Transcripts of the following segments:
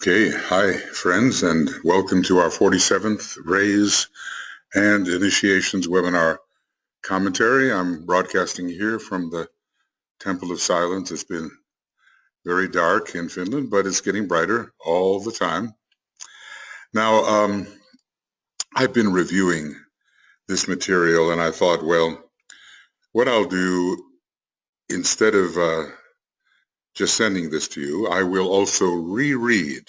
Okay, hi friends, and welcome to our 47th Raise and Initiations webinar commentary. I'm broadcasting here from the Temple of Silence. It's been very dark in Finland, but it's getting brighter all the time. Now, I've been reviewing this material, and I thought, well, what I'll do, instead of just sending this to you, I will also reread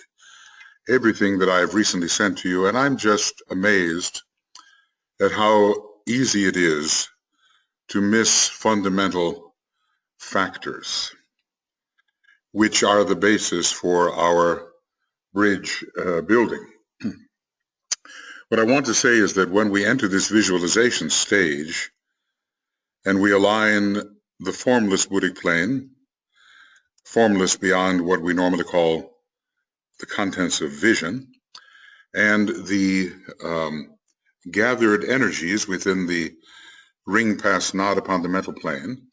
everything that I've recently sent to you, and I'm just amazed at how easy it is to miss fundamental factors, which are the basis for our bridge building. What I want to say is that when we enter this visualization stage and we align the formless Buddhic plane, formless beyond what we normally call the contents of vision, and the gathered energies within the ring pass knot upon the mental plane,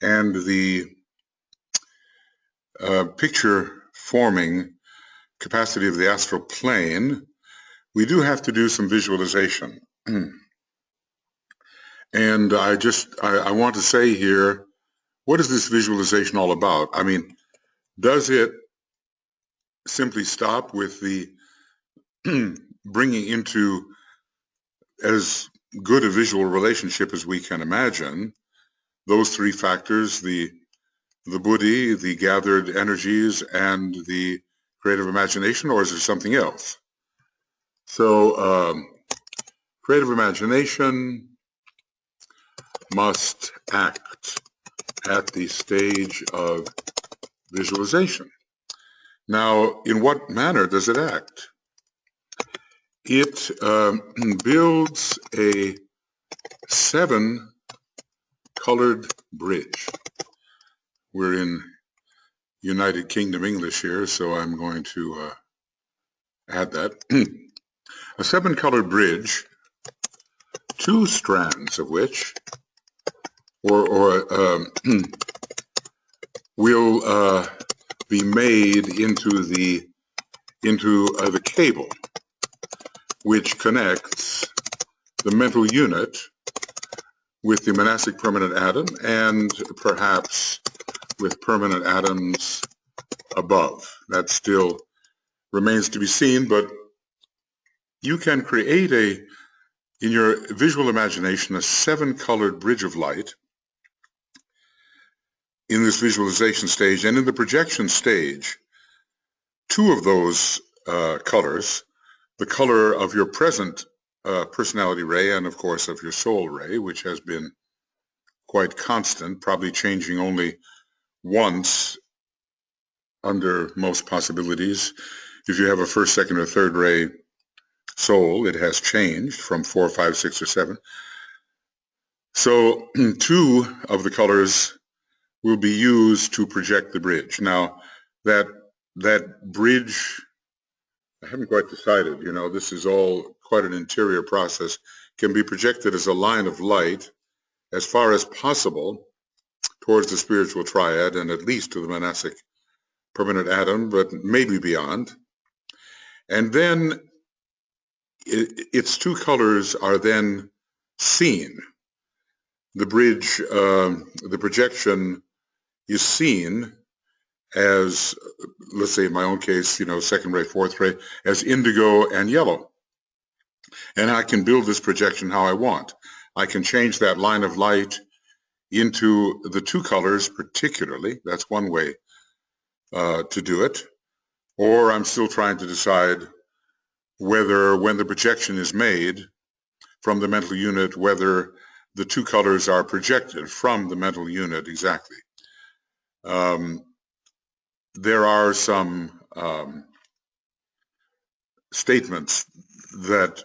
and the picture forming capacity of the astral plane, we do have to do some visualization. And I want to say here, what is this visualization all about? I mean, does it simply stop with the bringing into as good a visual relationship as we can imagine those three factors, the buddhi, the gathered energies, and the creative imagination, or is there something else? So creative imagination must act at the stage of visualization. Now, in what manner does it act? It builds a 7-colored bridge. We're in United Kingdom English here, so I'm going to add that. A 7-colored bridge, 2 strands of which will be made into the cable, which connects the mental unit with the monastic permanent atom, and perhaps with permanent atoms above. That still remains to be seen, but you can create in your visual imagination, a 7-colored bridge of light in this visualization stage. And in the projection stage, 2 of those colors, the color of your present personality ray, and of course of your soul ray, which has been quite constant, probably changing only once under most possibilities. If you have a first, second, or third ray soul, it has changed from 4, 5, 6, or 7. So 2 of the colors will be used to project the bridge. Now, that bridge, I haven't quite decided, this is all quite an interior process, can be projected as a line of light as far as possible towards the spiritual triad, and at least to the monastic permanent atom, but maybe beyond. And then its 2 colors are then seen. The bridge, the projection is seen as, let's say in my own case, second ray, fourth ray, as indigo and yellow. And I can build this projection how I want. I can change that line of light into the 2 colors particularly. That's one way to do it. Or I'm still trying to decide whether, when the projection is made from the mental unit, whether the 2 colors are projected from the mental unit exactly. There are some statements that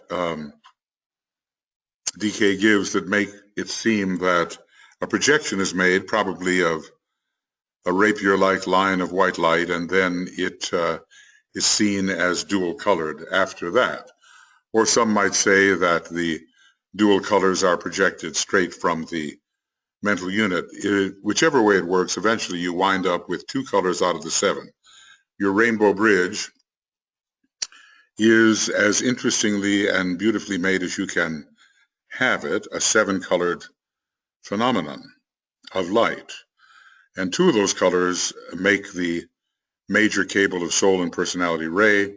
DK gives that make it seem that a projection is made probably of a rapier-like line of white light, and then it is seen as dual-colored after that. Or some might say that the dual colors are projected straight from the mental unit. Whichever way it works, eventually you wind up with 2 colors out of the 7. Your rainbow bridge is as interestingly and beautifully made as you can have it, a 7-colored phenomenon of light. And 2 of those colors make the major cable of soul and personality ray,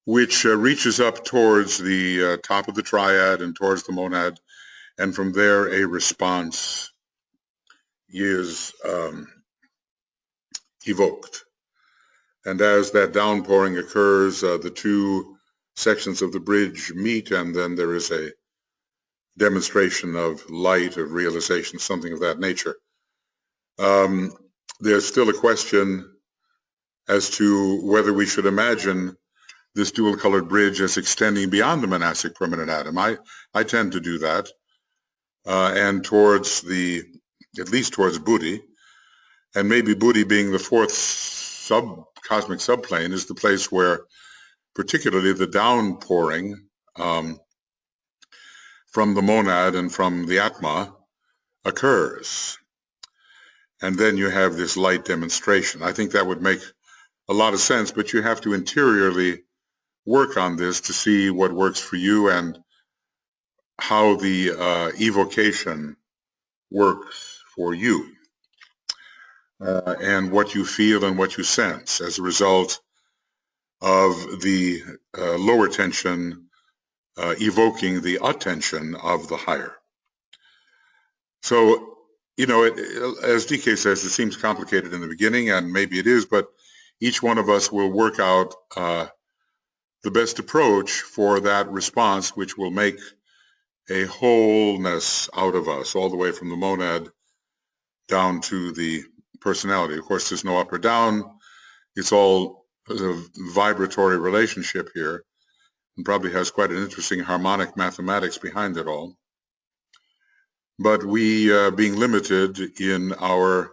which reaches up towards the top of the triad and towards the monad, and from there a response is evoked. And as that downpouring occurs, the 2 sections of the bridge meet, and then there is a demonstration of light, of realization, something of that nature. There's still a question as to whether we should imagine this dual-colored bridge as extending beyond the monastic permanent atom. I tend to do that, and towards at least towards Buddhi, and maybe Buddhi being the 4th cosmic subplane is the place where particularly the downpouring from the monad and from the Atma occurs. And then you have this light demonstration. I think that would make a lot of sense, but you have to interiorly work on this to see what works for you and how the evocation works for you, and what you feel and what you sense as a result of the lower tension evoking the attention of the higher. So, as DK says, it seems complicated in the beginning, and maybe it is, but each one of us will work out the best approach for that response, which will make a wholeness out of us, all the way from the monad down to the personality. Of course, there's no up or down. It's all a vibratory relationship here, and probably has quite an interesting harmonic mathematics behind it all. But we, being limited in our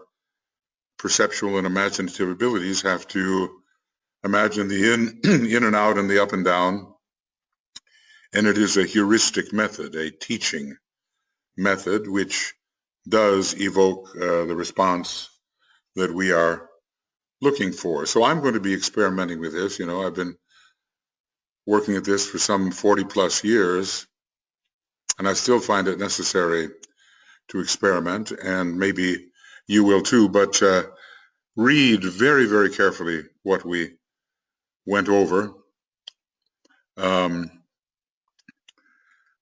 perceptual and imaginative abilities, have to imagine the in and out and the up and down. And it is a heuristic method, a teaching method, which does evoke the response that we are looking for. So I'm going to be experimenting with this. I've been working at this for some 40 plus years, and I still find it necessary to experiment, and maybe you will too, but read very, very carefully what we went over,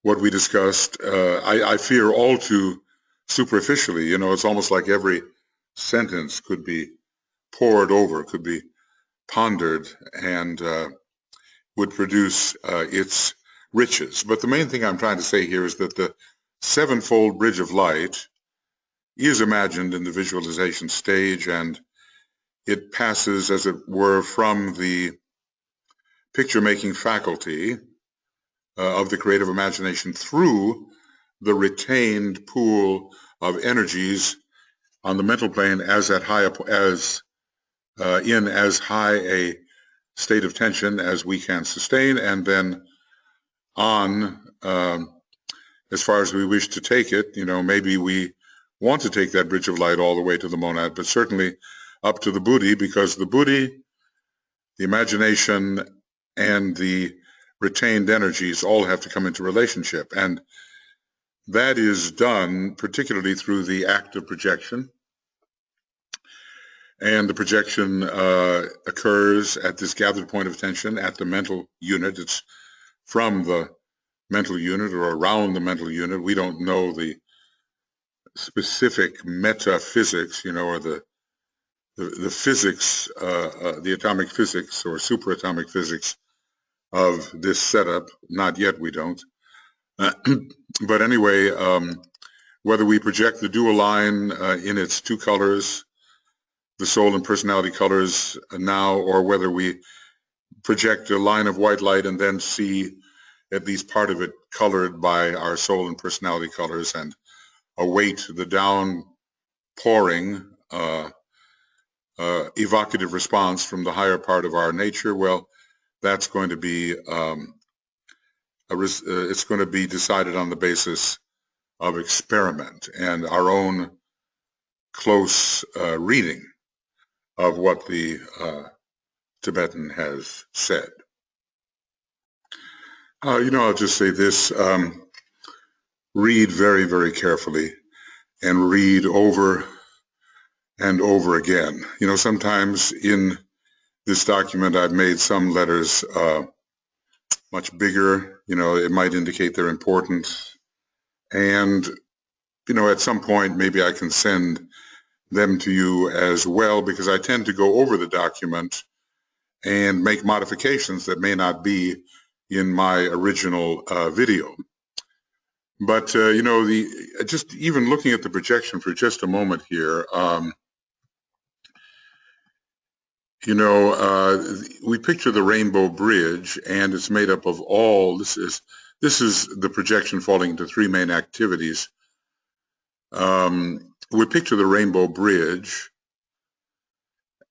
what we discussed. I fear all too superficially. It's almost like every sentence could be pored over, could be pondered, and would produce its riches. But the main thing I'm trying to say here is that the 7-fold bridge of light is imagined in the visualization stage, and it passes, as it were, from the picture-making faculty of the creative imagination through the retained pool of energies on the mental plane as high a state of tension as we can sustain, and then on as far as we wish to take it. Maybe we want to take that bridge of light all the way to the monad, but certainly up to the Buddhi, because the Buddhi, the imagination, and the retained energies all have to come into relationship. And that is done particularly through the act of projection. And the projection occurs at this gathered point of attention at the mental unit. It's from the mental unit or around the mental unit. We don't know the specific metaphysics, or the physics, the atomic physics or superatomic physics of this setup. Not yet, we don't. But anyway, whether we project the dual line in its 2 colors, the soul and personality colors now, or whether we project a line of white light and then see at least part of it colored by our soul and personality colors, and await the downpouring evocative response from the higher part of our nature, well, that's going to be it's going to be decided on the basis of experiment and our own close reading of what the Tibetan has said. I'll just say this, read very, very carefully and read over and over again. Sometimes in this document, I've made some letters much bigger. It might indicate their importance. And, at some point, maybe I can send them to you as well, because I tend to go over the document and make modifications that may not be in my original video. But, just even looking at the projection for just a moment here, we picture the rainbow bridge, and it's made up of this is the projection falling into three main activities. We picture the rainbow bridge,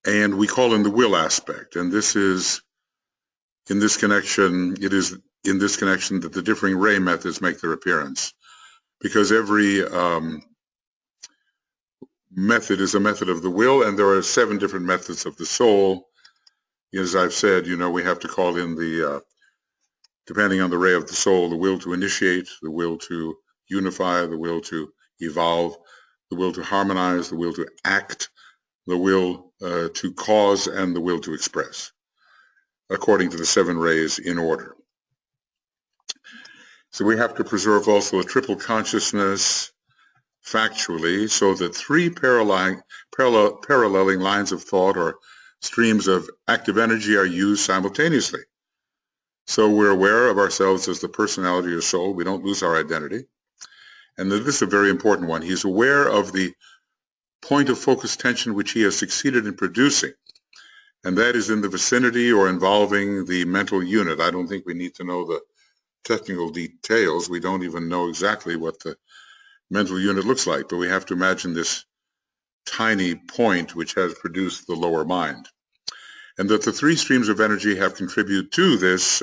and we call in the will aspect, and this is in this connection. It is in this connection that the differing ray methods make their appearance, because every method is a method of the will, and there are 7 different methods of the soul. As I've said, we have to call in depending on the ray of the soul, the will to initiate, the will to unify, the will to evolve, the will to harmonize, the will to act, the will to cause, and the will to express, according to the 7 rays in order. So we have to preserve also a triple consciousness factually, so that 3 paralleling lines of thought or streams of active energy are used simultaneously. So we're aware of ourselves as the personality or soul. We don't lose our identity. And this is a very important one. He's aware of the point of focus tension which he has succeeded in producing, and that is in the vicinity or involving the mental unit. I don't think we need to know the technical details. We don't even know exactly what the mental unit looks like, but we have to imagine this tiny point which has produced the lower mind, and that the 3 streams of energy have contributed to this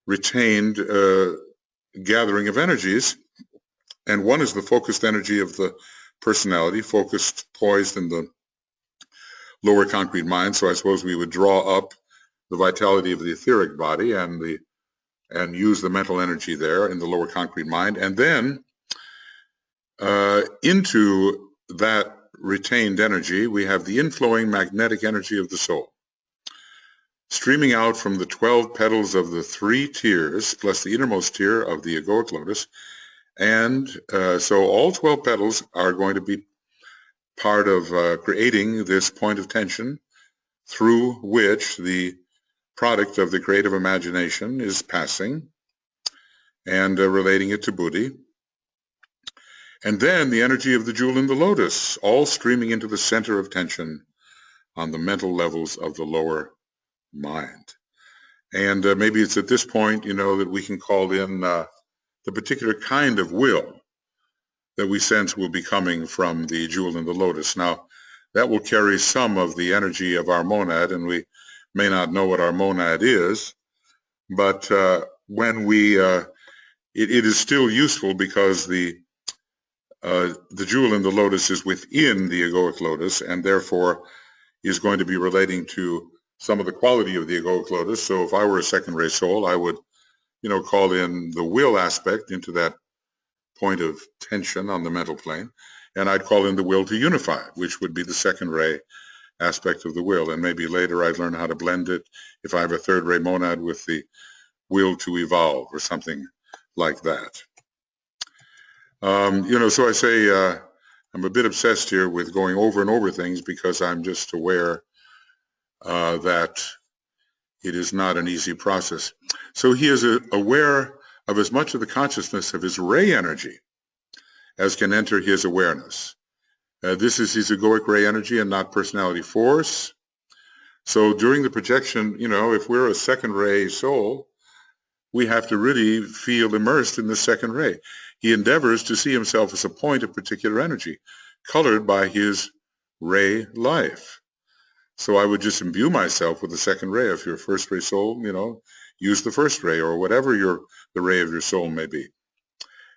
retained gathering of energies. And one is the focused energy of the personality, focused, poised in the lower concrete mind. So I suppose we would draw up the vitality of the etheric body and use the mental energy there in the lower concrete mind, and then into that retained energy, we have the inflowing magnetic energy of the soul, streaming out from the 12 petals of the 3 tiers, plus the innermost tier of the Egoic Lotus. And so all 12 petals are going to be part of creating this point of tension through which the product of the creative imagination is passing and relating it to Buddhi. And then the energy of the jewel in the lotus, all streaming into the center of tension on the mental levels of the lower mind. And maybe it's at this point, that we can call in the particular kind of will that we sense will be coming from the jewel in the lotus. Now, that will carry some of the energy of our monad, and we may not know what our monad is, but when it is still useful, because the jewel in the lotus is within the Egoic Lotus, and therefore is going to be relating to some of the quality of the Egoic Lotus. So if I were a second ray soul, I would, call in the will aspect into that point of tension on the mental plane, and I'd call in the will to unify, which would be the second ray aspect of the will. And maybe later I'd learn how to blend it if I have a third ray monad with the will to evolve or something like that. So I say I'm a bit obsessed here with going over and over things, because I'm just aware that it is not an easy process. So he is aware of as much of the consciousness of his ray energy as can enter his awareness. This is his egoic ray energy and not personality force. So during the projection, if we're a second ray soul, we have to really feel immersed in the second ray. He endeavors to see himself as a point of particular energy, colored by his ray life. So I would just imbue myself with the second ray. If you're a first ray soul, use the first ray, or whatever the ray of your soul may be.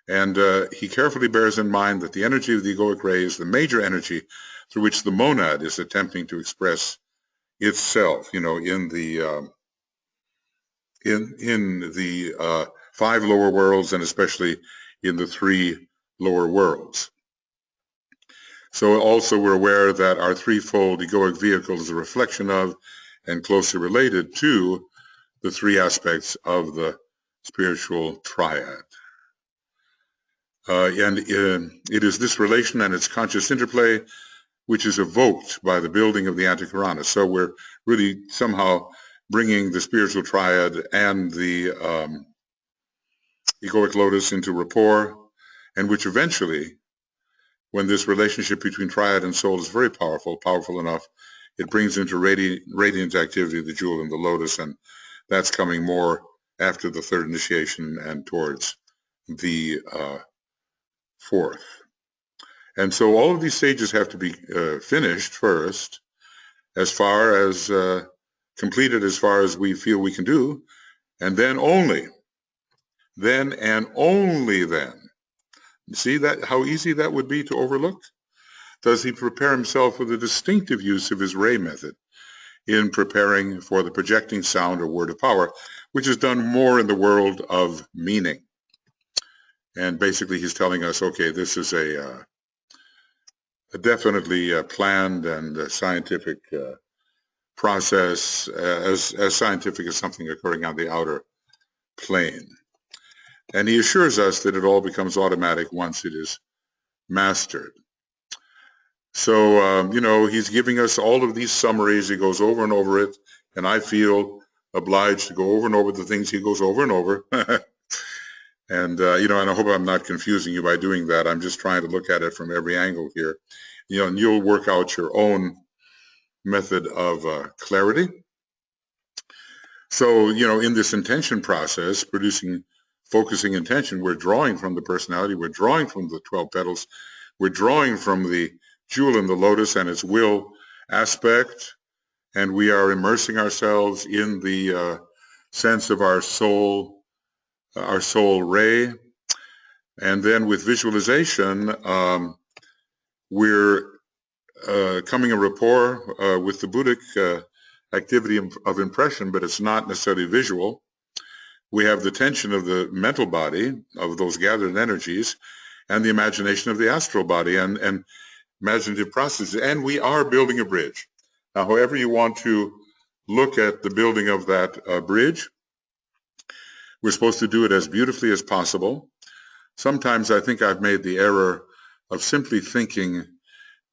And he carefully bears in mind that the energy of the egoic ray is the major energy through which the monad is attempting to express itself, in in the 5 lower worlds, and especially in the 3 lower worlds. So also we're aware that our threefold egoic vehicle is a reflection of and closely related to the 3 aspects of the spiritual triad. It is this relation and its conscious interplay which is evoked by the building of the antikarana. So we're really somehow bringing the spiritual triad and the egoic lotus into rapport, and which eventually, when this relationship between triad and soul is very powerful enough, it brings into radiant activity the jewel and the lotus, and that's coming more after the 3rd initiation and towards the 4th. And so all of these stages have to be finished first, as far as completed as far as we feel we can do, and then and only then. See that how easy that would be to overlook? Does he prepare himself with a distinctive use of his ray method in preparing for the projecting sound or word of power, which is done more in the world of meaning. And basically he's telling us, okay, this is a definitely planned and scientific process, as scientific as something occurring on the outer plane. And he assures us that it all becomes automatic once it is mastered. So, he's giving us all of these summaries. He goes over and over it, and I feel obliged to go over and over the things he goes over and over. And, and I hope I'm not confusing you by doing that. I'm just trying to look at it from every angle here. And you'll work out your own method of clarity. So, in this intention process, focusing intention, we're drawing from the personality, we're drawing from the 12 petals, we're drawing from the jewel in the lotus and its will aspect, and we are immersing ourselves in the sense of our soul ray. And then with visualization, we're coming in rapport with the Buddhic activity of impression, but it's not necessarily visual. We have the tension of the mental body, of those gathered energies, and the imagination of the astral body and imaginative processes, and we are building a bridge. Now, however you want to look at the building of that bridge, we're supposed to do it as beautifully as possible. Sometimes I think I've made the error of simply thinking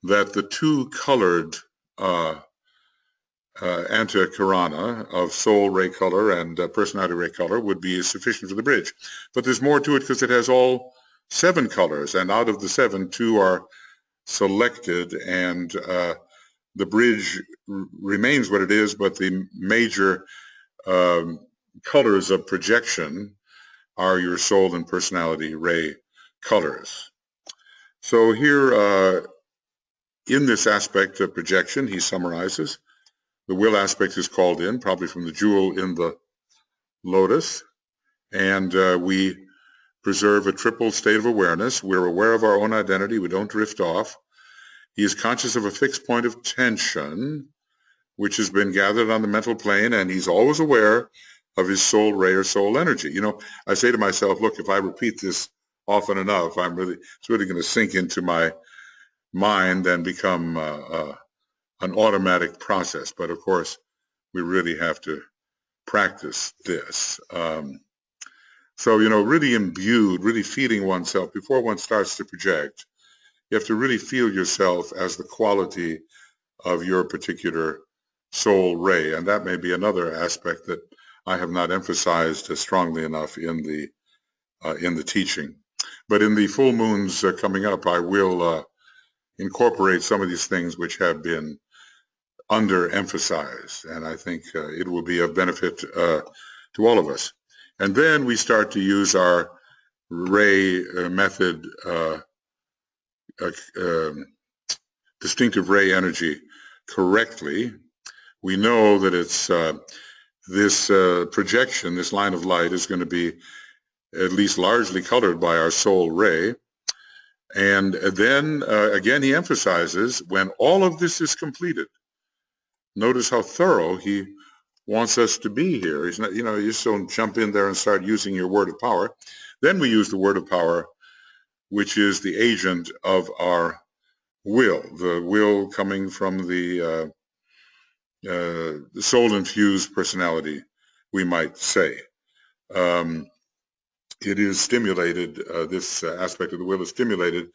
that the 2 colored antikarana of soul ray color and personality ray color would be sufficient for the bridge. But there's more to it because it has all 7 colors, and out of the 7, 2 are selected, and the bridge remains what it is, but the major colors of projection are your soul and personality ray colors. So here in this aspect of projection, he summarizes, the will aspect is called in, probably from the jewel in the lotus, and we preserve a triple state of awareness. We're aware of our own identity. We don't drift off. He is conscious of a fixed point of tension, which has been gathered on the mental plane, and he's always aware of his soul ray or soul energy. I say to myself, look, if I repeat this often enough, it's really going to sink into my mind and become an automatic process. But of course, we really have to practice this. So, really imbued, really feeling oneself before one starts to project. You have to really feel yourself as the quality of your particular soul ray. And that may be another aspect that I have not emphasized strongly enough in the teaching. But in the full moons coming up, I will incorporate some of these things which have been underemphasized, and I think it will be of benefit to all of us. And then we start to use our ray method, distinctive ray energy correctly. We know that it's this projection, this line of light is going to be at least largely colored by our soul ray. And then again, he emphasizes when all of this is completed, notice how thorough he wants us to be here. He's not, you just don't jump in there and start using your word of power. Then we use the word of power, which is the agent of our will, the will coming from the soul-infused personality, we might say. It is stimulated, this aspect of the will is stimulated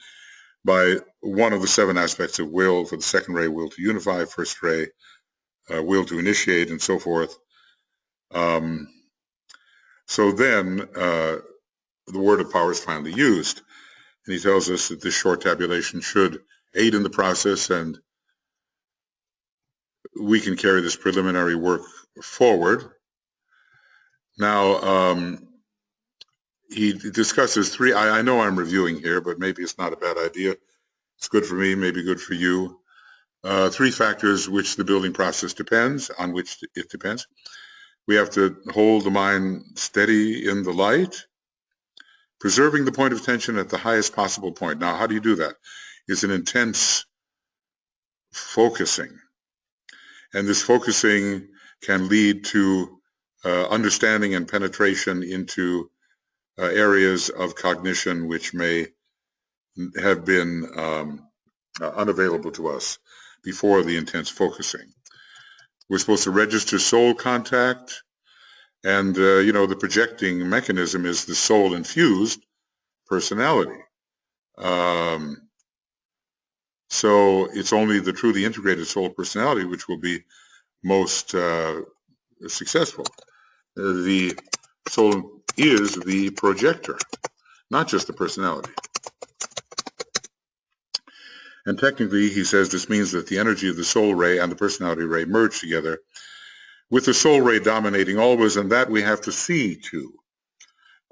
by one of the 7 aspects of will. For the second ray, will to unify; first ray, will to initiate, and so forth. So then the word of power is finally used, and he tells us that this short tabulation should aid in the process, and we can carry this preliminary work forward. Now, he discusses 3, I know I'm reviewing here, but maybe it's not a bad idea. It's good for me, maybe good for you. 3 factors which the building process depends, on which it depends. We have to hold the mind steady in the light, preserving the point of attention at the highest possible point. Now, how do you do that? It's an intense focusing. And this focusing can lead to understanding and penetration into areas of cognition which may have been unavailable to us before the intense focusing. We're supposed to register soul contact, and the projecting mechanism is the soul-infused personality. So it's only the truly integrated soul personality which will be most successful. The soul is the projector, not just the personality. And technically, he says, this means that the energy of the soul ray and the personality ray merge together, with the soul ray dominating always, and that we have to see to.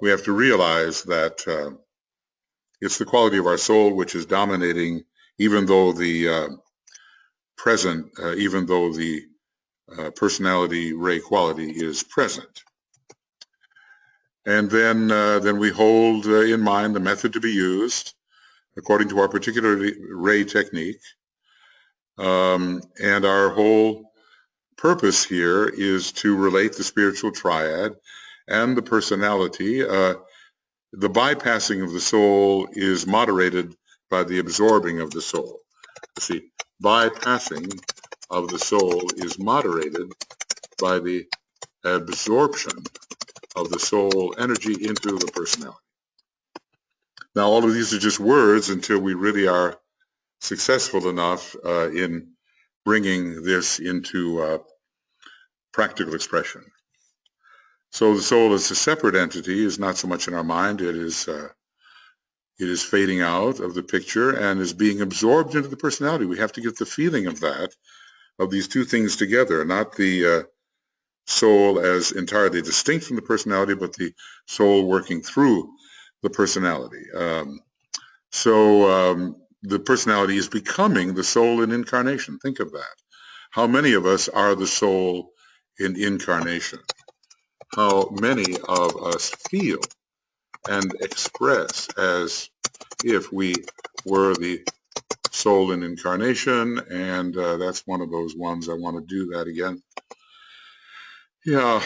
We have to realize that it's the quality of our soul which is dominating, even though the personality ray quality is present. And then we hold in mind the method to be used according to our particular ray technique. And our whole purpose here is to relate the spiritual triad and the personality. The bypassing of the soul is moderated by the absorbing of the soul. See, bypassing of the soul is moderated by the absorption of the soul energy into the personality. Now, all of these are just words until we really are successful enough in bringing this into practical expression. So the soul as a separate entity is not so much in our mind. It is fading out of the picture and is being absorbed into the personality. We have to get the feeling of that, of these 2 things together, not the soul as entirely distinct from the personality, but the soul working through the personality. So the personality is becoming the soul in incarnation. Think of that. How many of us are the soul in incarnation? How many of us feel and express as if we were the soul in incarnation? And that's one of those ones. I want to do that again. Yeah,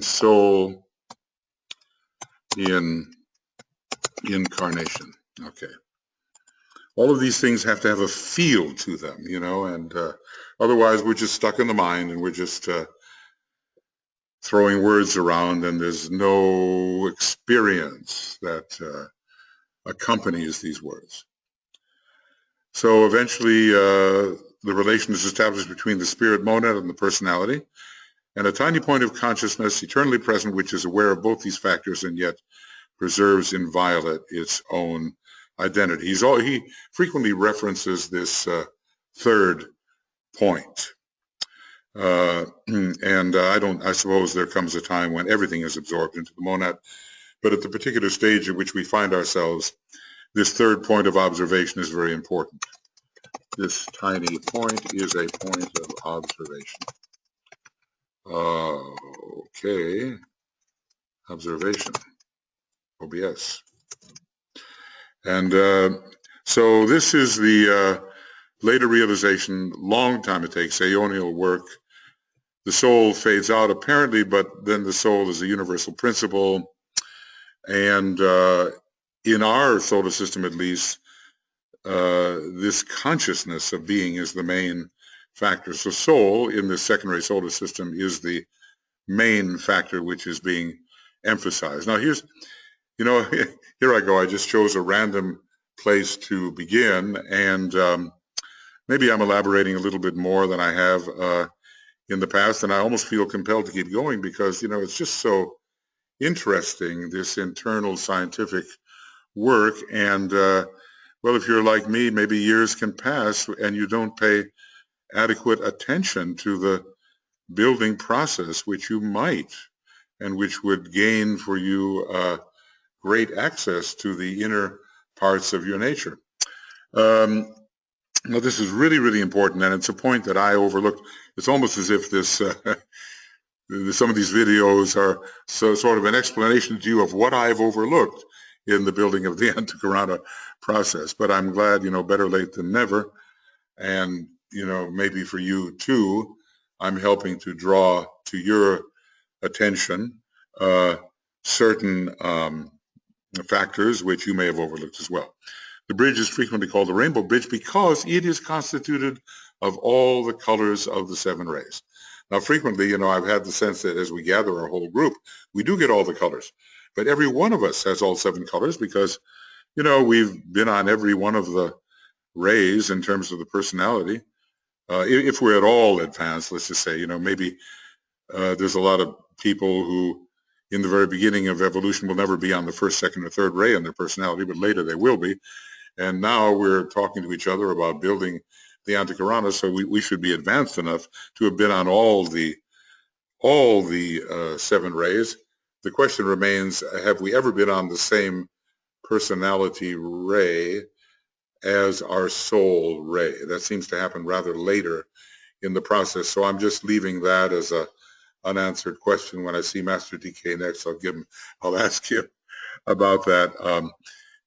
soul in incarnation. Okay. All of these things have to have a feel to them, and otherwise we're just stuck in the mind and we're just throwing words around, and there's no experience that accompanies these words. So eventually the relation is established between the spirit monad and the personality, and a tiny point of consciousness eternally present which is aware of both these factors and yet preserves inviolate its own identity. He frequently references this third point. And I suppose there comes a time when everything is absorbed into the monad, but at the particular stage at which we find ourselves, this third point of observation is very important. This tiny point is a point of observation. Okay, observation, OBS. And so this is the later realization, long time it takes, aeonial work, the soul fades out apparently, but then the soul is a universal principle. And in our solar system, at least, this consciousness of being is the main factor. So soul in the secondary solar system is the main factor which is being emphasized. Now here's, here I go. I just chose a random place to begin, and maybe I'm elaborating a little bit more than I have in the past, and I almost feel compelled to keep going because, it's just so interesting, this internal scientific work. And well, if you're like me, maybe years can pass and you don't pay adequate attention to the building process, which you might, and which would gain for you great access to the inner parts of your nature. Now, this is really, really important, and it's a point that I overlooked. It's almost as if this some of these videos are sort of an explanation to you of what I've overlooked in the building of the Antakarana process. But I'm glad, better late than never. And, maybe for you too, I'm helping to draw to your attention certain factors which you may have overlooked as well. The bridge is frequently called the rainbow bridge because it is constituted of all the colors of the 7 rays. Now, frequently, I've had the sense that as we gather our whole group, we do get all the colors. But every one of us has all 7 colors because, we've been on every one of the rays in terms of the personality. If we're at all advanced, let's just say, maybe there's a lot of people who, in the very beginning of evolution, will never be on the first, second, or third ray in their personality, but later they will be. And now we're talking to each other about building the Antakarana, so we should be advanced enough to have been on all the 7 rays. The question remains, have we ever been on the same personality ray as our soul ray? That seems to happen rather later in the process. So I'm just leaving that as a unanswered question. When I see Master DK next, I'll ask him about that.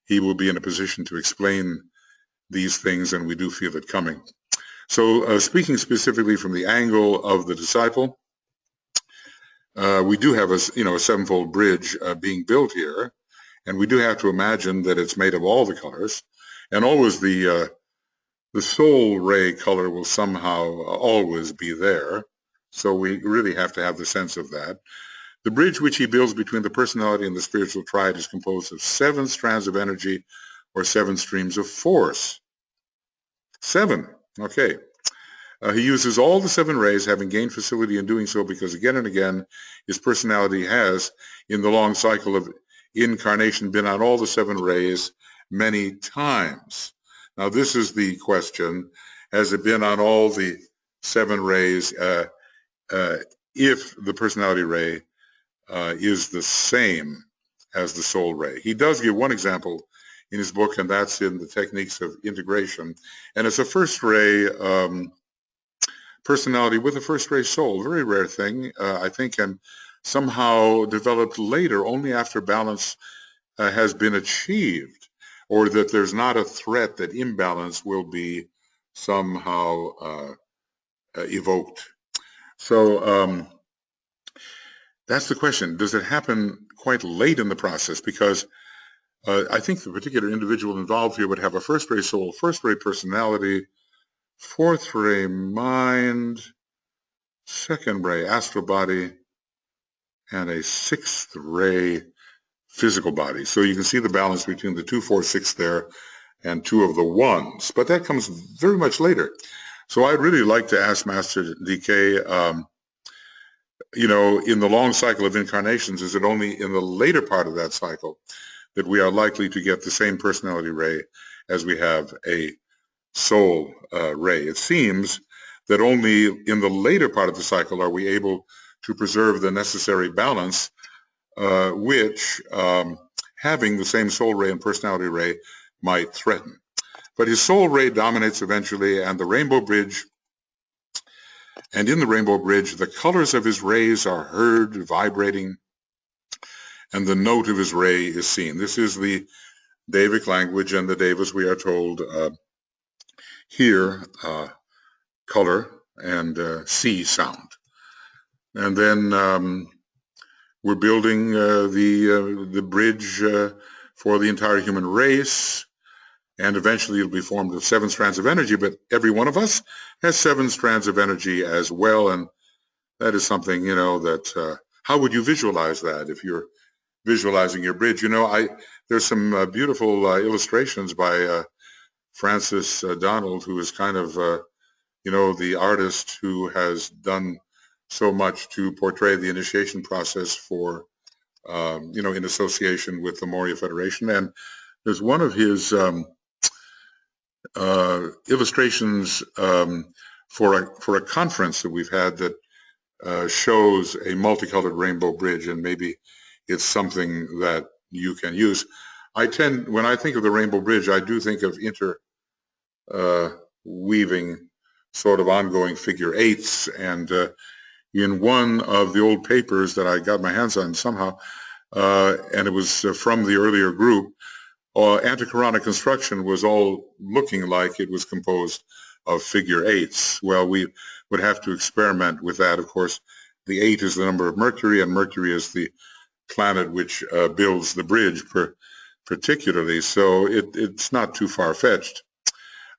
He will be in a position to explain these things, and we do feel it coming. So speaking specifically from the angle of the disciple, we do have a sevenfold bridge being built here, and we do have to imagine that it's made of all the colors, and always the soul ray color will somehow always be there. So we really have to have the sense of that. The bridge which he builds between the personality and the spiritual triad is composed of 7 strands of energy or 7 streams of force. 7, okay. He uses all the 7 rays, having gained facility in doing so because again and again his personality has, in the long cycle of incarnation, been on all the 7 rays many times. Now this is the question: has it been on all the 7 rays if the personality ray is the same as the soul ray? He does give one example in his book, and that's in the techniques of integration, and it's a first ray personality with a first ray soul. Very rare thing, I think, and somehow developed later only after balance has been achieved, or that there's not a threat that imbalance will be somehow evoked. So that's the question. Does it happen quite late in the process? Because I think the particular individual involved here would have a first ray soul, first ray personality, 4th ray mind, 2nd ray astral body, and a 6th ray physical body. So you can see the balance between the 2, 4, 6 there and 2 of the 1s, but that comes very much later. So I'd really like to ask Master DK, in the long cycle of incarnations, is it only in the later part of that cycle that we are likely to get the same personality ray as we have a soul ray? It seems that only in the later part of the cycle are we able to preserve the necessary balance, which having the same soul ray and personality ray might threaten. But his soul ray dominates eventually, and the rainbow bridge, and in the rainbow bridge, the colors of his rays are heard vibrating, and the note of his ray is seen. This is the Devic language, and the Devas, we are told, hear color and see sound. And then we're building the bridge for the entire human race. And eventually it'll be formed of 7 strands of energy, but every one of us has 7 strands of energy as well. And that is something, that, how would you visualize that if you're visualizing your bridge? There's some beautiful illustrations by Francis Donald, who is kind of, the artist who has done so much to portray the initiation process for, in association with the Moria Federation. And there's one of his illustrations for a conference that we've had that shows a multicolored rainbow bridge, and maybe it's something that you can use. When I think of the rainbow bridge, I do think of interweaving sort of ongoing figure 8s, and in one of the old papers that I got my hands on somehow, and it was from the earlier group, antichoronic construction was all looking like it was composed of figure 8s. Well, we would have to experiment with that. Of course, the 8 is the number of Mercury, and Mercury is the planet which builds the bridge particularly, so it's not too far-fetched.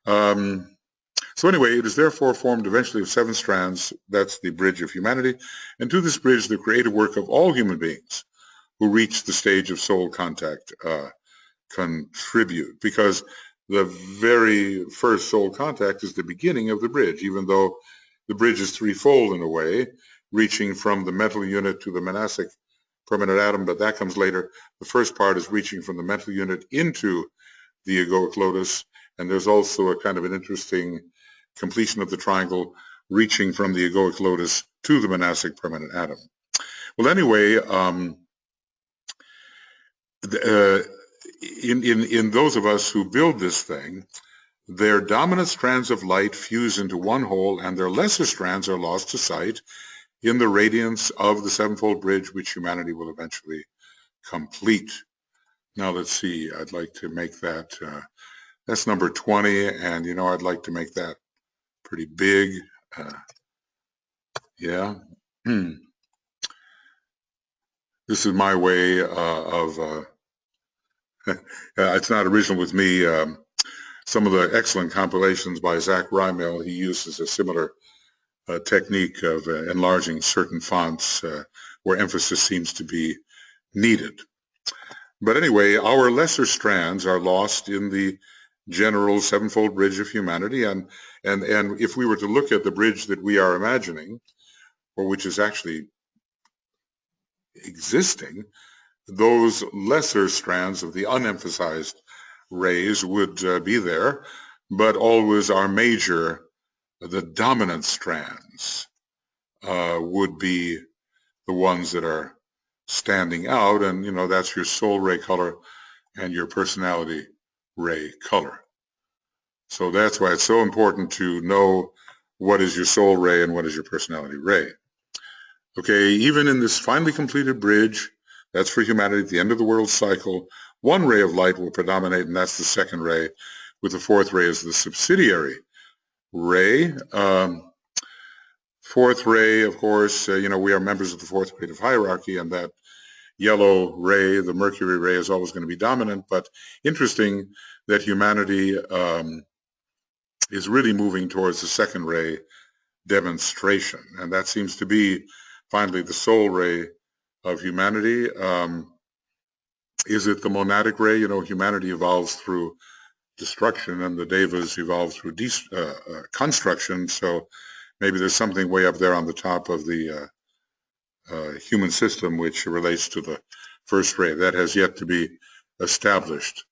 So anyway, it is therefore formed eventually of 7 strands. That's the bridge of humanity. And to this bridge, the creative work of all human beings who reach the stage of soul contact contribute, because the very first soul contact is the beginning of the bridge, even though the bridge is threefold in a way, reaching from the mental unit to the monastic permanent atom, but that comes later. The first part is reaching from the mental unit into the egoic lotus, and there's also a kind of an interesting completion of the triangle, reaching from the egoic lotus to the monastic permanent atom. Well, anyway, in those of us who build this thing, their dominant strands of light fuse into one whole, and their lesser strands are lost to sight in the radiance of the sevenfold bridge, which humanity will eventually complete. Now let's see, I'd like to make that, that's number 20, and I'd like to make that pretty big. Yeah. This is my way of, it's not original with me. Some of the excellent compilations by Zach Rymel, he uses a similar technique of enlarging certain fonts where emphasis seems to be needed. But anyway, our lesser strands are lost in the general sevenfold bridge of humanity, and if we were to look at the bridge that we are imagining, or which is actually existing, those lesser strands of the unemphasized rays would be there, but always our major, the dominant strands, would be the ones that are standing out, and that's your soul ray color and your personality ray color. So that's why it's so important to know what is your soul ray and what is your personality ray. Okay, even in this finally completed bridge, that's for humanity at the end of the world cycle, one ray of light will predominate, and that's the second ray, with the fourth ray as the subsidiary ray. Fourth ray, of course, we are members of the fourth grade of hierarchy, and that yellow ray, the Mercury ray, is always going to be dominant. But interesting that humanity is really moving towards the second ray demonstration, and that seems to be finally the soul ray of humanity. Is it the monadic ray? Humanity evolves through destruction, and the devas evolve through construction. So maybe there's something way up there on the top of the human system which relates to the first ray. That has yet to be established.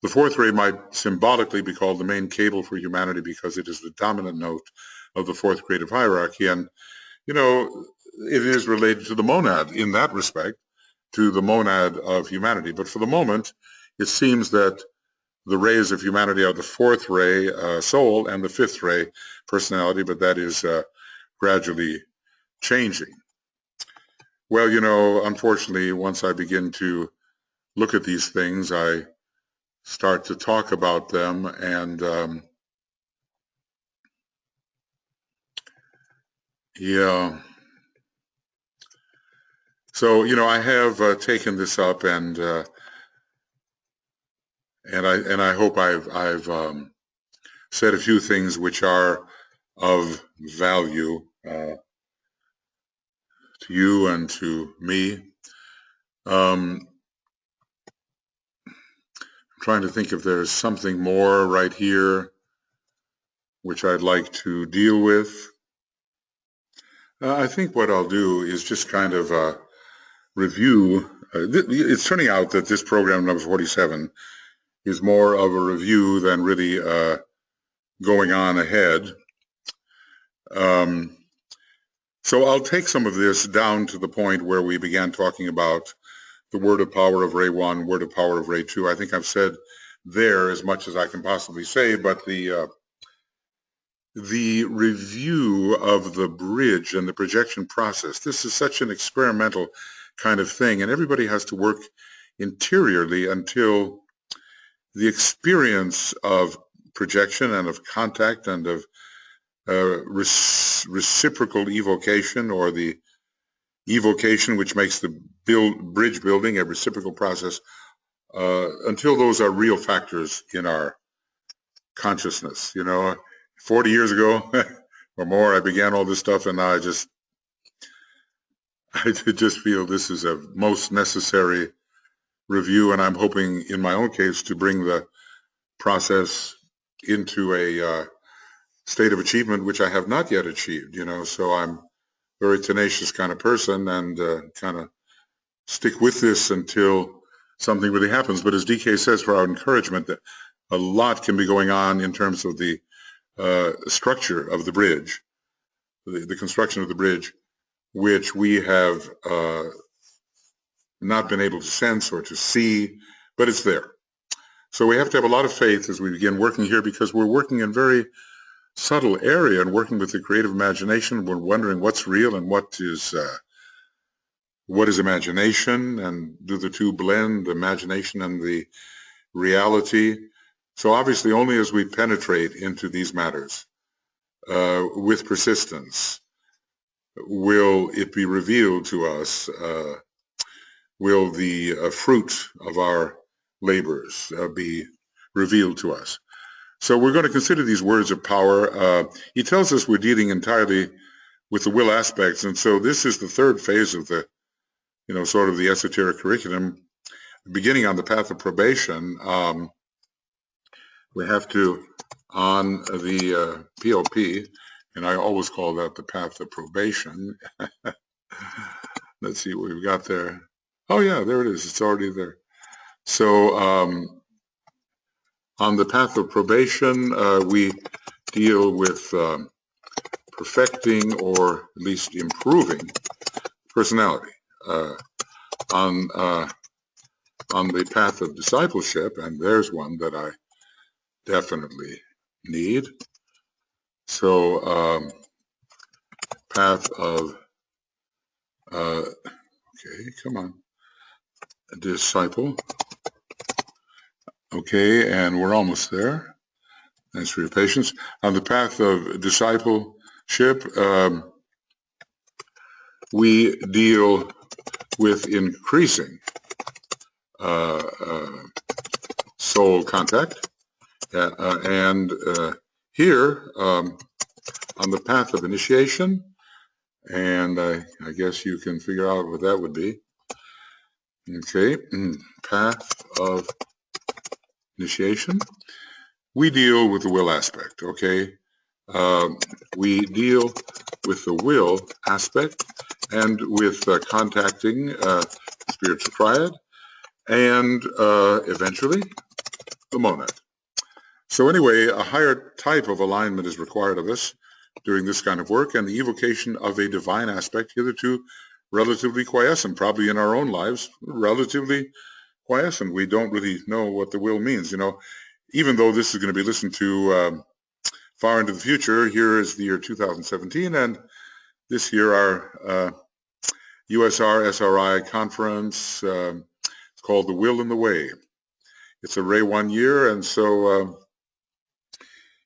The fourth ray might symbolically be called the main cable for humanity because it is the dominant note of the fourth grade of hierarchy. And, it is related to the monad in that respect, to the monad of humanity. But for the moment, it seems that the rays of humanity are the fourth ray, soul, and the fifth ray, personality, but that is gradually changing. Well, unfortunately, once I begin to look at these things, I start to talk about them, and yeah, So, I have taken this up, and I hope I've said a few things which are of value to you and to me. I'm trying to think if there's something more right here which I'd like to deal with. I think what I'll do is just kind of review. It's turning out that this program number 47 is more of a review than really going on ahead. So I'll take some of this down to the point where we began talking about the word of power of Ray 1, word of power of Ray 2. I think I've said there as much as I can possibly say, but the review of the bridge and the projection process, this is such an experimental kind of thing, and everybody has to work interiorly until the experience of projection and of contact and of reciprocal evocation, or the evocation which makes the bridge building a reciprocal process, until those are real factors in our consciousness. 40 years ago or more, I began all this stuff, and now I just feel this is a most necessary review, and I'm hoping in my own case to bring the process into a state of achievement which I have not yet achieved, so I'm a very tenacious kind of person, and kind of stick with this until something really happens. But as DK says, for our encouragement, that a lot can be going on in terms of the structure of the bridge, the construction of the bridge, which we have not been able to sense or to see, but it's there. So we have to have a lot of faith as we begin working here, because we're working in very subtle area and working with the creative imagination. We're wondering what's real and what is imagination, and do the two blend, the imagination and the reality. So obviously only as we penetrate into these matters with persistence will it be revealed to us, will the fruit of our labors be revealed to us. So we're going to consider these words of power. He tells us we're dealing entirely with the will aspects, and so this is the third phase of the, sort of the esoteric curriculum. Beginning on the path of probation, we have to, on the POP, and I always call that the path of probation. Let's see what we've got there. Oh yeah, there it is. It's already there. So on the path of probation, we deal with perfecting, or at least improving, personality. On the path of discipleship, and there's one that I definitely need. So path of, okay, come on, disciple. Okay, and we're almost there. Thanks for your patience. On the path of discipleship, we deal with increasing soul contact, and here on the path of initiation, and I guess you can figure out what that would be. Okay, path of initiation, we deal with the will aspect. Okay, we deal with the will aspect and with contacting Spiritual Triad, and eventually the monad. So anyway, a higher type of alignment is required of us during this kind of work, and the evocation of a divine aspect, hitherto relatively quiescent, probably in our own lives, relatively quiescent. We don't really know what the will means, even though this is going to be listened to far into the future. Here is the year 2017, and this year our USR SRI conference, it's called The Will and the Way. It's a Ray 1 year, and so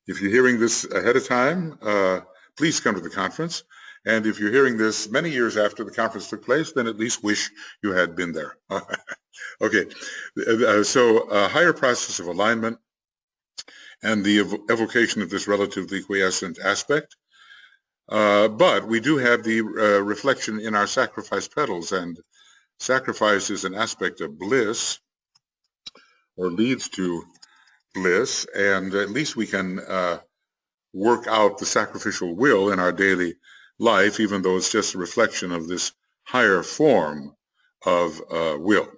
if you're hearing this ahead of time, please come to the conference. And if you're hearing this many years after the conference took place, then at least wish you had been there. Okay, so a higher process of alignment and the evocation of this relatively quiescent aspect. But we do have the reflection in our sacrifice petals, and sacrifice is an aspect of bliss, or leads to bliss, and at least we can work out the sacrificial will in our daily life, even though it's just a reflection of this higher form of will,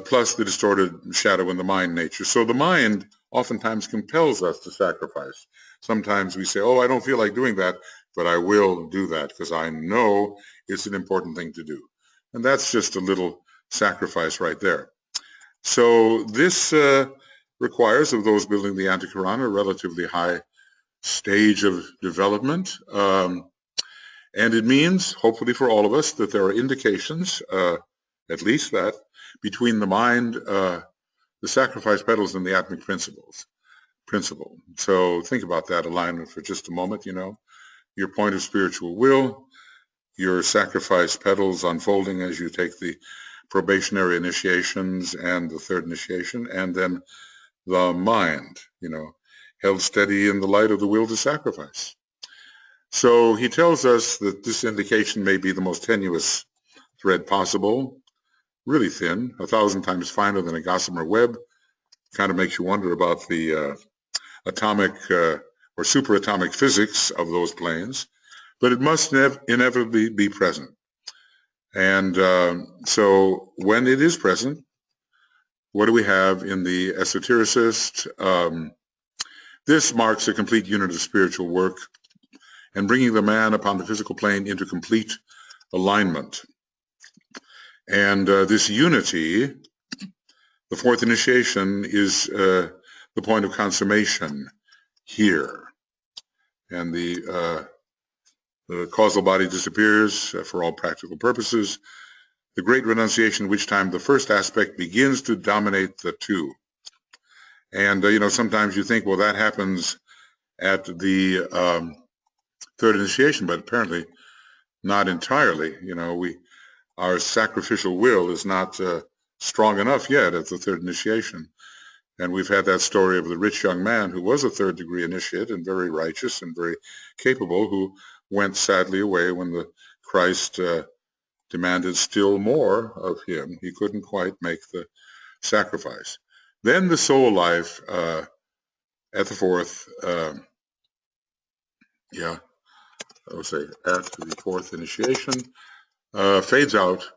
plus the distorted shadow in the mind nature. So the mind oftentimes compels us to sacrifice. Sometimes we say, oh, I don't feel like doing that, but I will do that because I know it's an important thing to do. And that's just a little sacrifice right there. So this requires of those building the Antikarana a relatively high stage of development. And it means, hopefully for all of us, that there are indications, at least that, between the mind, the sacrifice petals, and the atmic principle. So think about that alignment for just a moment, your point of spiritual will, your sacrifice petals unfolding as you take the probationary initiations and the third initiation, and then the mind, held steady in the light of the will to sacrifice. So he tells us that this indication may be the most tenuous thread possible, really thin, 1,000 times finer than a gossamer web. Kind of makes you wonder about the atomic or superatomic physics of those planes, but it must inevitably be present. And so when it is present, what do we have in the esotericist? This marks a complete unit of spiritual work and bringing the man upon the physical plane into complete alignment. And this unity, the fourth initiation, is the point of consummation here. And the causal body disappears for all practical purposes. The great renunciation, which time the first aspect begins to dominate the two. And, sometimes you think, well, that happens at the third initiation, but apparently not entirely. Our sacrificial will is not strong enough yet at the third initiation. And we've had that story of the rich young man who was a third degree initiate and very righteous and very capable, who went sadly away when the Christ demanded still more of him. He couldn't quite make the sacrifice. Then the soul life at the fourth, I would say at the fourth initiation, fades out,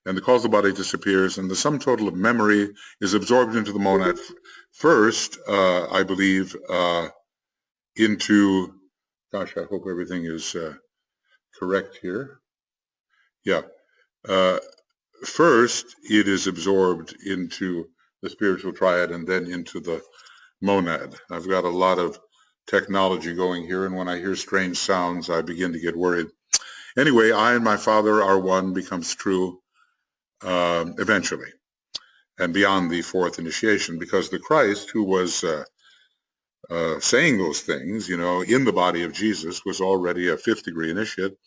and the causal body disappears, and the sum total of memory is absorbed into the monad first, I believe, into, gosh, I hope everything is correct here. Yeah. First, it is absorbed into the spiritual triad and then into the monad. I've got a lot of technology going here, and when I hear strange sounds, I begin to get worried. Anyway, I and my Father are one becomes true eventually and beyond the fourth initiation, because the Christ who was saying those things, in the body of Jesus, was already a fifth degree initiate,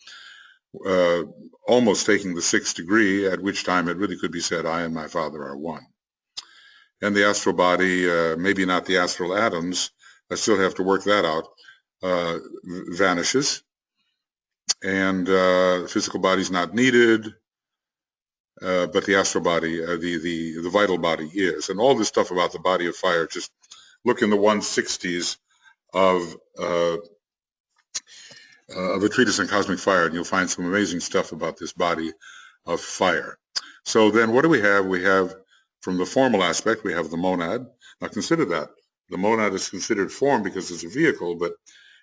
almost taking the sixth degree, at which time it really could be said, I and my Father are one. And the astral body, maybe not the astral atoms, I still have to work that out, vanishes. And the physical body is not needed, but the astral body, the vital body is. And all this stuff about the body of fire, just look in the 160s of a treatise on cosmic fire, and you'll find some amazing stuff about this body of fire. So then what do we have? We have, from the formal aspect, we have the monad. Now consider that. The monad is considered form because it's a vehicle, but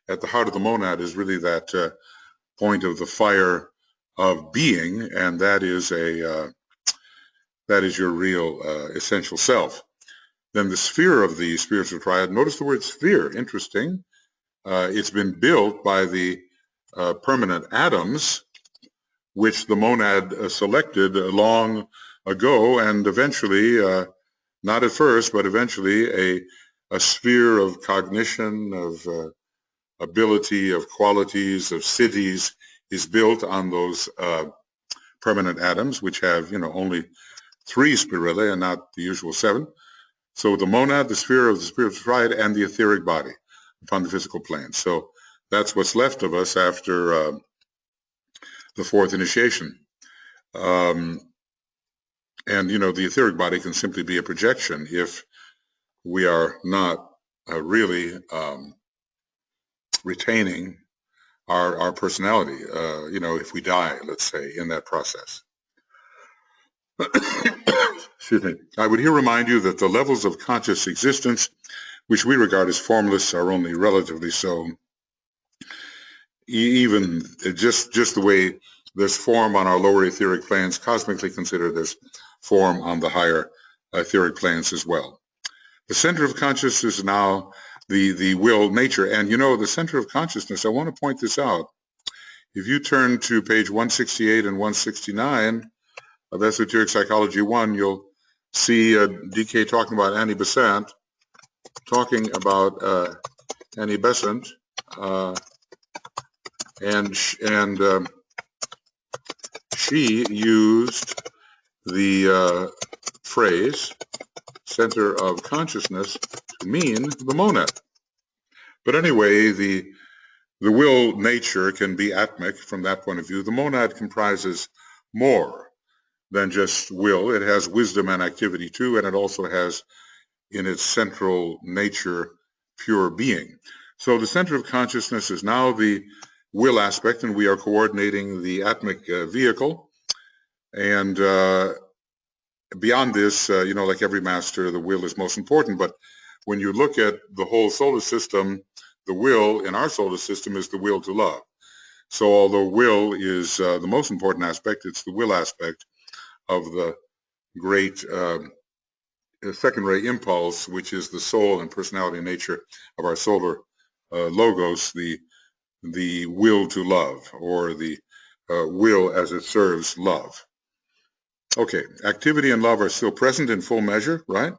at the heart of the monad is really that point of the fire of being, and that is your real essential self. Then the sphere of the spiritual triad, notice the word sphere, interesting. It's been built by the permanent atoms, which the monad selected long ago, and eventually, not at first, but eventually a sphere of cognition, of ability, of qualities, of cities, is built on those permanent atoms, which have, only 3 spirillae and not the usual 7. So the monad, the sphere of the spiritual triad, and the etheric body upon the physical plane. So that's what's left of us after the fourth initiation. And, the etheric body can simply be a projection if we are not really retaining our personality, if we die, let's say, in that process. Excuse me. I would here remind you that the levels of conscious existence, which we regard as formless, are only relatively so. Even just the way there's form on our lower etheric planes, cosmically considered there's form on the higher etheric planes as well. The center of consciousness is now the will, nature. And the center of consciousness, I want to point this out. If you turn to page 168 and 169 of Esoteric Psychology 1, you'll see DK talking about Annie Besant, and she used the phrase center of consciousness to mean the monad. But anyway, the will nature can be atmic from that point of view. The monad comprises more than just will. It has wisdom and activity too, and it also has in its central nature pure being. So the center of consciousness is now the will aspect, and we are coordinating the atmic vehicle. And beyond this, like every master, the will is most important. But when you look at the whole solar system, the will in our solar system is the will to love. So although will is the most important aspect, it's the will aspect of the great second-ray impulse, which is the soul and personality nature of our solar logos, the will to love, or the will as it serves love. Okay, activity and love are still present in full measure, right?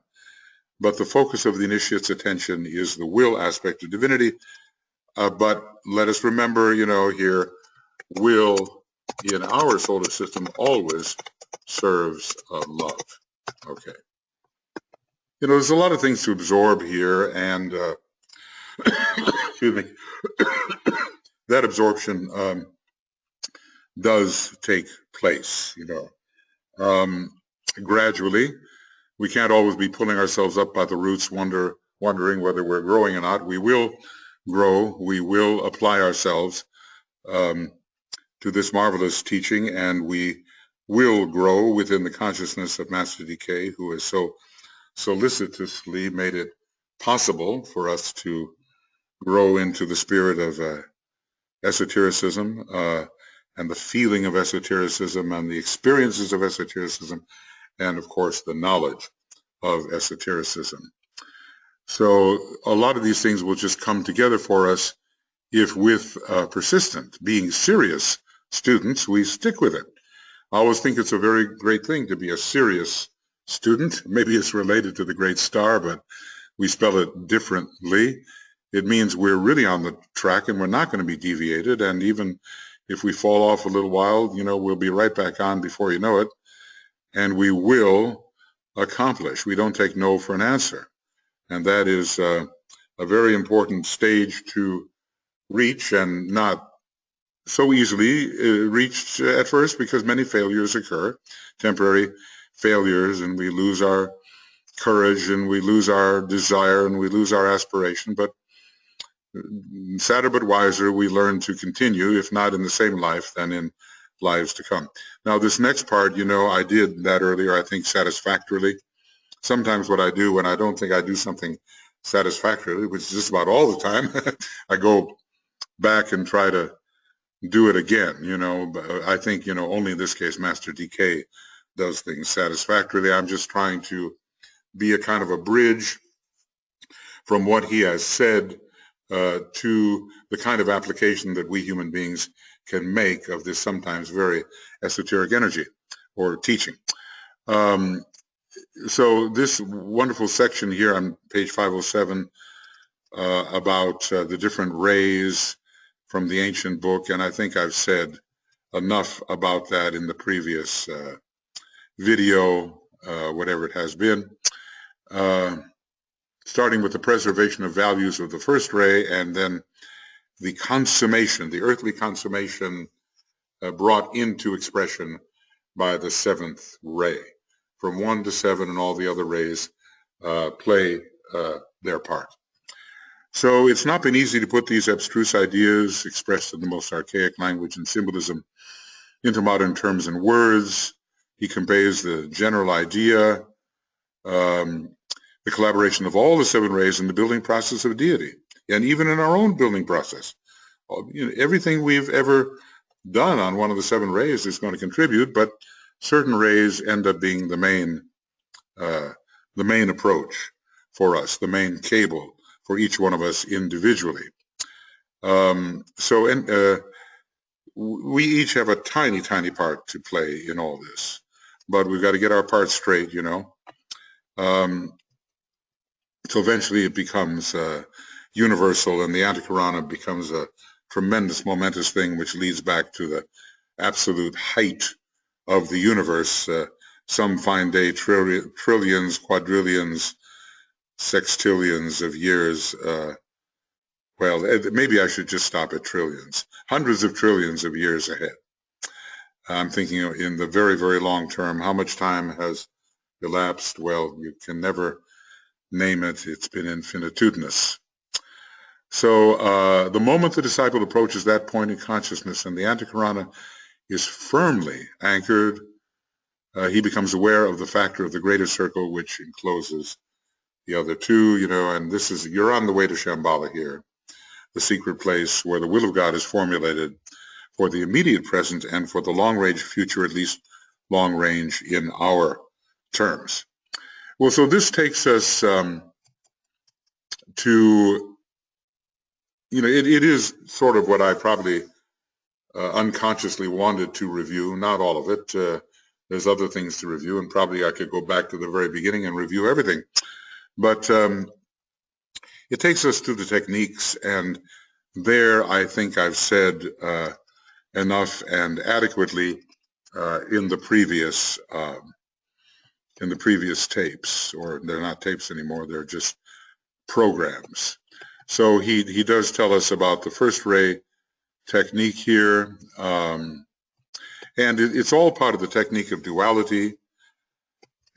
But the focus of the initiate's attention is the will aspect of divinity. But let us remember, here, will in our solar system always serves love. Okay. There's a lot of things to absorb here, and excuse me, that absorption does take place, gradually. We can't always be pulling ourselves up by the roots, wondering whether we're growing or not. We will grow. We will apply ourselves to this marvelous teaching, and we will grow within the consciousness of Master DK, who has so solicitously made it possible for us to grow into the spirit of esotericism and the feeling of esotericism and the experiences of esotericism, and of course the knowledge of esotericism. So a lot of these things will just come together for us if, with persistent, being serious students, we stick with it. I always think it's a very great thing to be a serious student. Maybe it's related to the great star, but we spell it differently. It means we're really on the track and we're not going to be deviated. And even if we fall off a little while, we'll be right back on before you know it. And we will accomplish. We don't take no for an answer. And that is a very important stage to reach, and not so easily reached at first, because many failures occur, temporary failures, and we lose our courage, and we lose our desire, and we lose our aspiration. But sadder but wiser, we learn to continue, if not in the same life, then in lives to come. Now, this next part, I did that earlier, I think, satisfactorily. Sometimes what I do when I don't think I do something satisfactorily, which is just about all the time, I go back and try to do it again, But I think, only in this case, Master DK does things satisfactorily. I'm just trying to be a kind of a bridge from what he has said to the kind of application that we human beings can make of this sometimes very esoteric energy or teaching. So this wonderful section here on page 507 about the different rays from the ancient book, and I think I've said enough about that in the previous video, whatever it has been, starting with the preservation of values of the first ray, and then the consummation, the earthly consummation brought into expression by the seventh ray. From 1 to 7, and all the other rays play their part. So it's not been easy to put these abstruse ideas expressed in the most archaic language and symbolism into modern terms and words. He conveys the general idea, the collaboration of all the 7 rays in the building process of deity, and even in our own building process. Everything we've ever done on one of the 7 rays is going to contribute, but certain rays end up being the main approach for us, the main cable for each one of us individually. We each have a tiny, tiny part to play in all this, but we've got to get our part straight, so eventually it becomes universal, and the Antikarana becomes a tremendous, momentous thing, which leads back to the absolute height of the universe. Some fine day, trillions, quadrillions, sextillions of years. Well, maybe I should just stop at trillions. Hundreds of trillions of years ahead. I'm thinking in the very, very long term. How much time has elapsed? Well, you can never name it. It's been infinitudinous. So the moment the disciple approaches that point in consciousness and the Antikarana is firmly anchored, he becomes aware of the factor of the greater circle, which encloses the other 2, and this is, you're on the way to Shambhala here, the secret place where the will of God is formulated for the immediate present and for the long-range future, at least long-range in our terms. Well, so this takes us to, it is sort of what I probably unconsciously wanted to review, not all of it. There's other things to review, and probably I could go back to the very beginning and review everything. But it takes us to the techniques, and there I think I've said enough and adequately in the previous tapes, or they're not tapes anymore, they're just programs. So he does tell us about the first ray technique here, and it's all part of the technique of duality.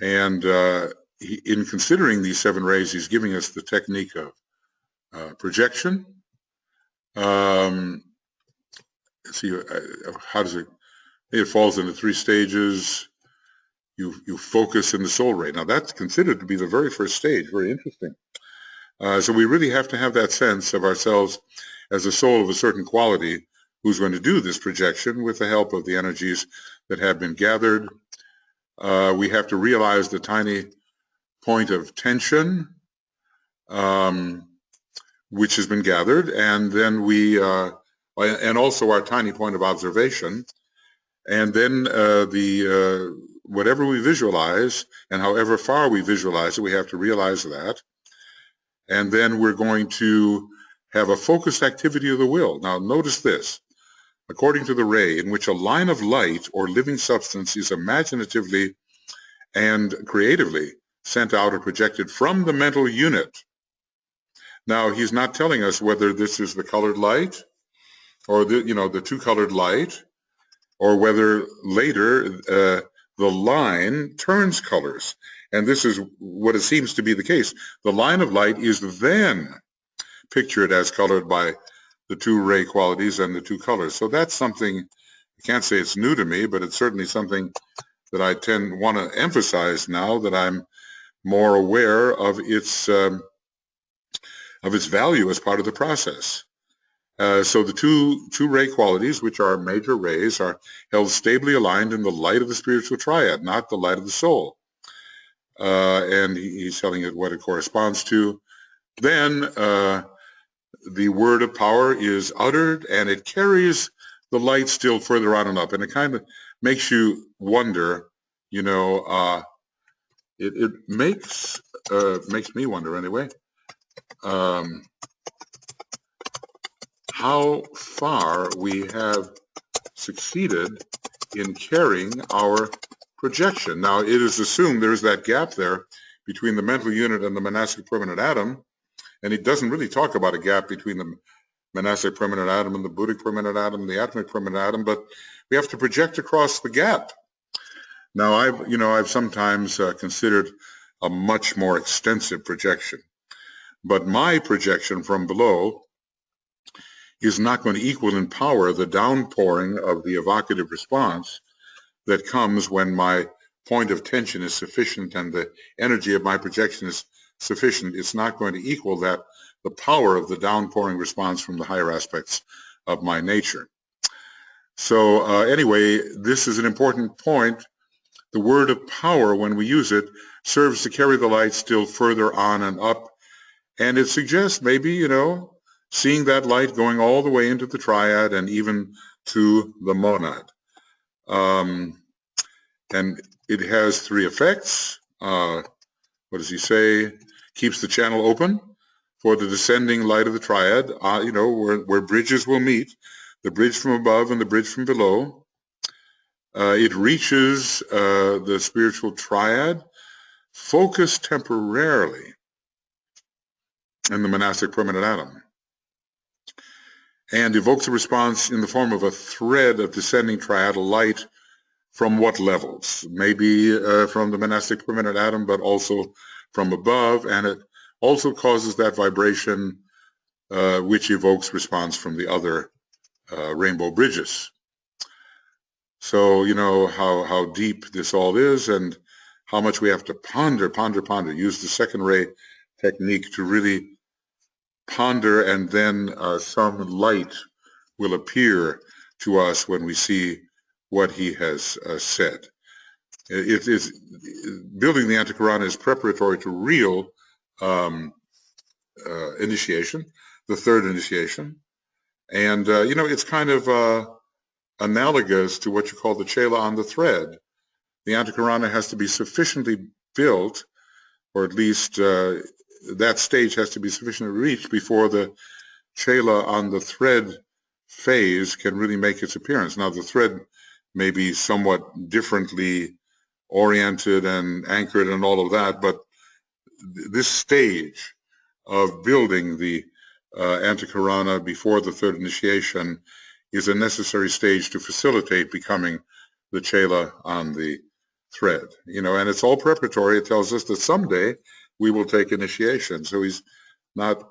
And in considering these 7 rays, he's giving us the technique of projection. See, how does it falls into 3 stages. You focus in the soul ray. Now that's considered to be the very first stage. Very interesting. So we really have to have that sense of ourselves as a soul of a certain quality who's going to do this projection with the help of the energies that have been gathered. We have to realize the tiny point of tension which has been gathered, and then and also our tiny point of observation, and then whatever we visualize and however far we visualize it, we have to realize that. And then we're going to have a focused activity of the will. Now notice this. According to the ray, in which a line of light or living substance is imaginatively and creatively sent out or projected from the mental unit. Now, he's not telling us whether this is the colored light or the 2-colored light, or whether later the line turns colors. And this is what it seems to be the case. The line of light is then pictured as colored by the 2 ray qualities and the 2 colors. So that's something, I can't say it's new to me, but it's certainly something that I want to emphasize now that I'm more aware of its value as part of the process. So the two ray qualities, which are major rays, are held stably aligned in the light of the spiritual triad, not the light of the soul. And he's telling it what it corresponds to. Then the word of power is uttered, and it carries the light still further on and up. And it kind of makes you wonder, it makes me wonder anyway, how far we have succeeded in carrying our projection. Now, it is assumed there is that gap there between the mental unit and the monastic permanent atom, and it doesn't really talk about a gap between the monastic permanent atom and the Buddhic permanent atom, the atomic permanent atom, but we have to project across the gap. Now, I've sometimes considered a much more extensive projection, but my projection from below is not going to equal in power the downpouring of the evocative response that comes when my point of tension is sufficient and the energy of my projection is sufficient. It's not going to equal that, the power of the downpouring response from the higher aspects of my nature. So anyway, this is an important point. The word of power, when we use it, serves to carry the light still further on and up. And it suggests maybe, seeing that light going all the way into the triad and even to the monad. And it has three effects. What does he say? Keeps the channel open for the descending light of the triad, where bridges will meet, the bridge from above and the bridge from below. It reaches the spiritual triad, focused temporarily in the monastic permanent atom, and evokes a response in the form of a thread of descending triadal light from what levels? Maybe from the monastic permanent atom, but also from above, and it also causes that vibration which evokes response from the other rainbow bridges. So you know how deep this all is and how much we have to ponder, use the second ray technique to really ponder, and then some light will appear to us when we see what he has said. It is building the Antakarana is preparatory to real initiation, the third initiation, and it's kind of analogous to what you call the chela on the thread. The Antakarana has to be sufficiently built, or at least that stage has to be sufficiently reached before the chela on the thread phase can really make its appearance. Now, the thread may be somewhat differently oriented and anchored and all of that, but this stage of building the Antakarana before the third initiation is a necessary stage to facilitate becoming the chela on the thread, and it's all preparatory. It tells us that someday we will take initiation. So he's not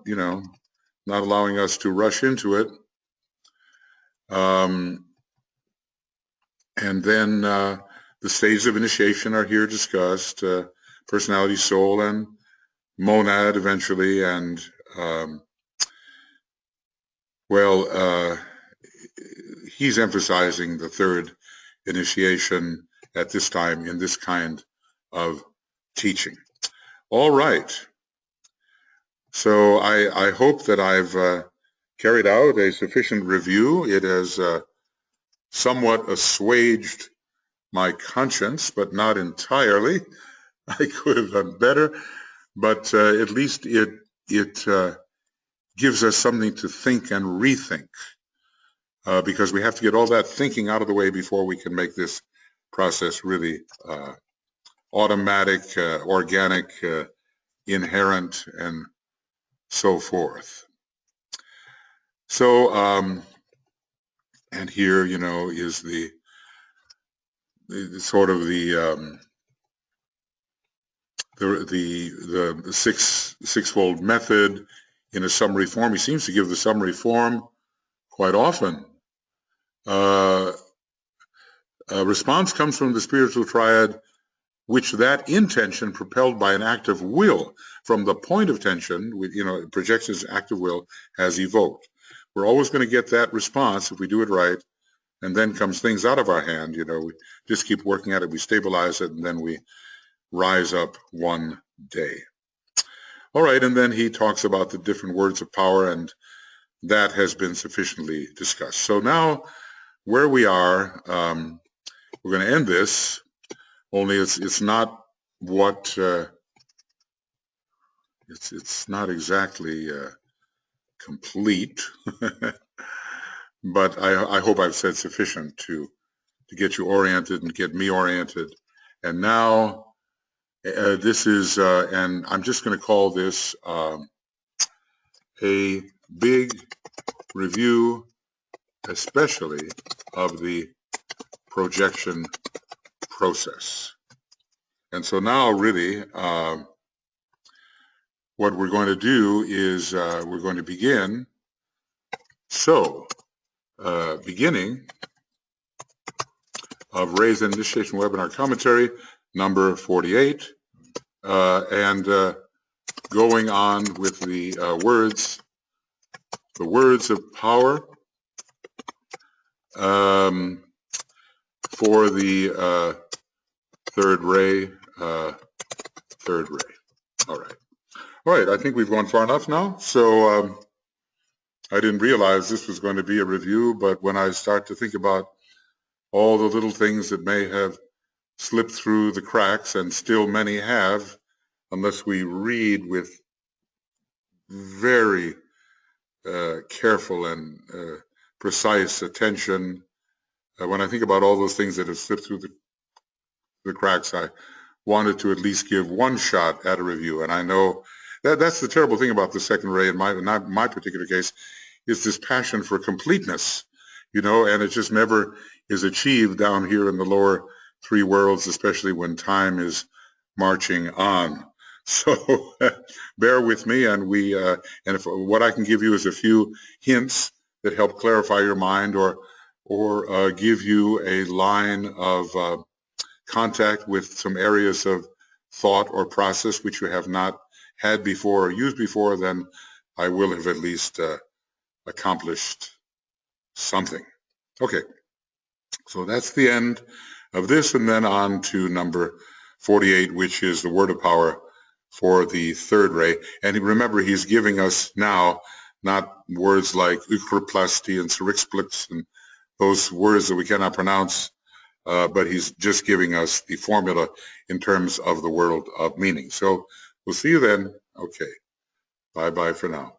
allowing us to rush into it. And then the stages of initiation are here discussed, personality, soul, and monad eventually. And he's emphasizing the third initiation at this time in this kind of teaching. All right. So I hope that I've carried out a sufficient review. It has somewhat assuaged my conscience, but not entirely. I could have done better, but at least it gives us something to think and rethink, because we have to get all that thinking out of the way before we can make this process really automatic, organic, inherent, and so forth. So, and here, is the sort of the sixfold method in a summary form. He seems to give the summary form quite often. A response comes from the spiritual triad, which that intention propelled by an act of will from the point of tension, projection's act of will, has evoked. We're always going to get that response if we do it right, and then comes things out of our hand. We just keep working at it, we stabilize it, and then we rise up one day. All right, and then he talks about the different words of power, and that has been sufficiently discussed. So now, where we are, we're going to end this, only it's not what, it's not exactly complete. but I hope I've said sufficient to get you oriented and get me oriented. And now this is, and I'm just going to call this a big review, especially of the projection process. And so now really what we're going to do is we're going to begin. So beginning of Raised Initiation Webinar Commentary number 48 and going on with the words of power for the third ray. All right, I think we've gone far enough now. So I didn't realize this was going to be a review, but when I start to think about all the little things that may have slipped through the cracks, and still many have, unless we read with very careful and precise attention. When I think about all those things that have slipped through the cracks, I wanted to at least give one shot at a review. And I know that's the terrible thing about the second ray in my particular case, is this passion for completeness, you know, and it just never is achieved down here in the lower three worlds, especially when time is marching on. So bear with me, and and if what I can give you is a few hints that help clarify your mind, or give you a line of contact with some areas of thought or process which you have not had before or used before, then I will have at least accomplished something. Okay, so that's the end of this, and then on to number 48, which is the word of power for the third ray. And remember, he's giving us now not words like ukroplasty and serixplix and those words that we cannot pronounce, but he's just giving us the formula in terms of the world of meaning. So we'll see you then. Okay, bye-bye for now.